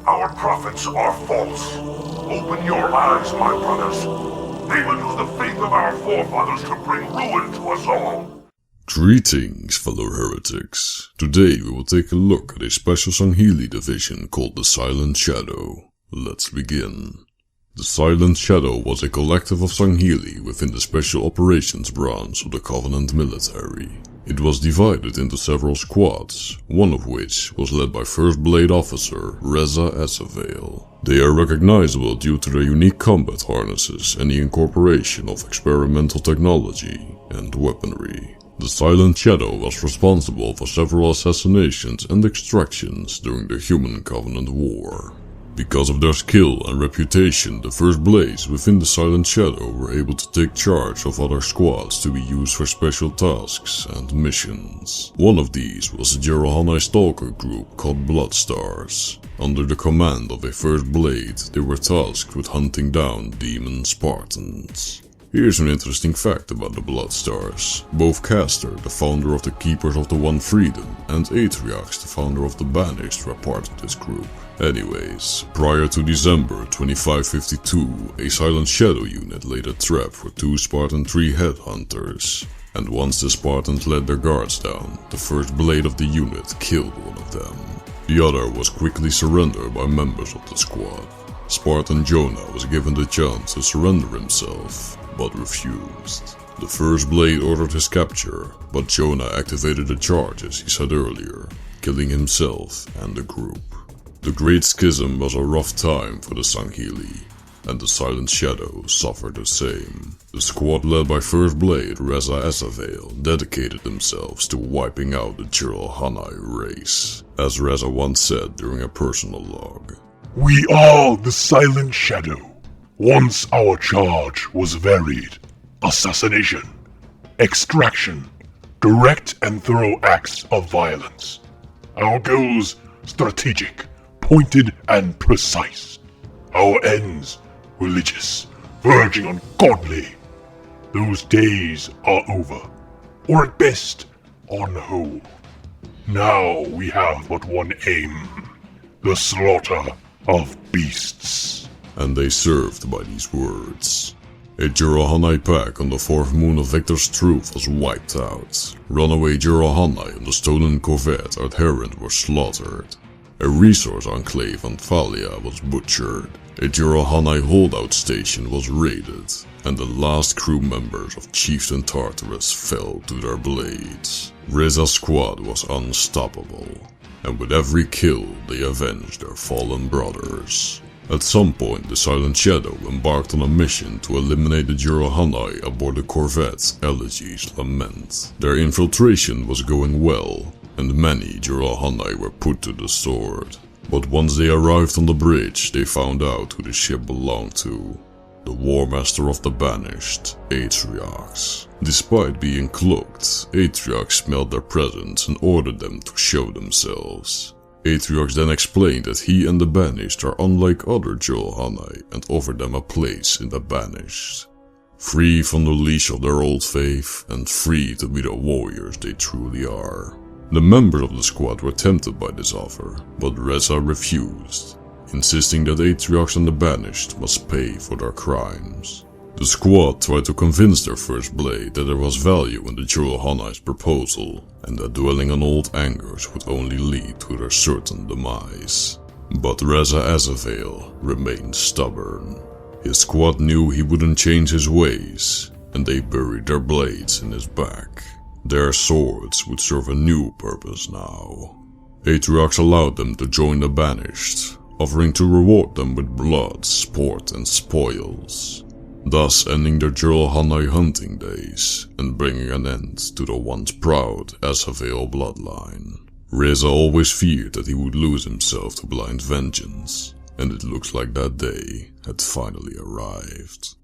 Our prophets are false. Open your eyes, my brothers. They will use the faith of our forefathers to bring ruin to us all. Greetings, fellow heretics. Today we will take a look at a special Sangheili division called the Silent Shadow. Let's begin. The Silent Shadow was a collective of Sangheili within the Special Operations branch of the Covenant Military. It was divided into several squads, one of which was led by First Blade Officer Resa Azavayl. They are recognizable due to their unique combat harnesses and the incorporation of experimental technology and weaponry. The Silent Shadow was responsible for several assassinations and extractions during the Human Covenant War. Because of their skill and reputation, the First Blades within the Silent Shadow were able to take charge of other squads to be used for special tasks and missions. One of these was the Jerohanai Stalker group called Bloodstars. Under the command of a First Blade, they were tasked with hunting down demon Spartans. Here's an interesting fact about the Bloodstars. Both Caster, the founder of the Keepers of the One Freedom, and Atriox, the founder of the Banished, were part of this group. Anyways, prior to December 2552, a Silent Shadow unit laid a trap for two Spartan tree headhunters. And once the Spartans let their guards down, the First Blade of the unit killed one of them. The other was quickly surrendered by members of the squad. Spartan Jonah was given the chance to surrender himself, but refused. The First Blade ordered his capture, but Jonah activated the charges he said earlier, killing himself and the group. The Great Schism was a rough time for the Sangheili, and the Silent Shadow suffered the same. The squad led by First Blade Resa Azavayl dedicated themselves to wiping out the Jerohanai race, as Resa once said during a personal log. We are the Silent Shadow. Once our charge was varied: assassination, extraction, direct and thorough acts of violence. Our goals strategic, pointed and precise. Our ends religious, verging on godly. Those days are over, or at best, on hold. Now we have but one aim: the slaughter of beasts. And they served by these words. A Jerohanai pack on the fourth moon of Victor's Truth was wiped out. Runaway Jerohanai on the stolen corvette Adherent were slaughtered. A resource enclave on Thalia was butchered. A Jerohanai holdout station was raided, and the last crew members of Chieftain Tartarus fell to their blades. Resa's squad was unstoppable, and with every kill they avenged their fallen brothers. At some point, the Silent Shadow embarked on a mission to eliminate the Jerohanai aboard the corvette Elegy's Lament. Their infiltration was going well, and many Jerohanai were put to the sword. But once they arrived on the bridge, they found out who the ship belonged to: the War Master of the Banished, Atriox. Despite being cloaked, Atriox smelled their presence and ordered them to show themselves. Atriox then explained that he and the Banished are unlike other Jerohanai and offered them a place in the Banished. Free from the leash of their old faith and free to be the warriors they truly are. The members of the squad were tempted by this offer, but Resa refused, insisting that Atriox and the Banished must pay for their crimes. The squad tried to convince their First Blade that there was value in the Jerohanai's proposal, and that dwelling on old angers would only lead to their certain demise. But Resa Azavayl remained stubborn. His squad knew he wouldn't change his ways, and they buried their blades in his back. Their swords would serve a new purpose now. Atriox allowed them to join the Banished, offering to reward them with blood, sport and spoils, thus ending their Jerohanai hunting days and bringing an end to the once proud Azavayl bloodline. Resa always feared that he would lose himself to blind vengeance, and it looks like that day had finally arrived.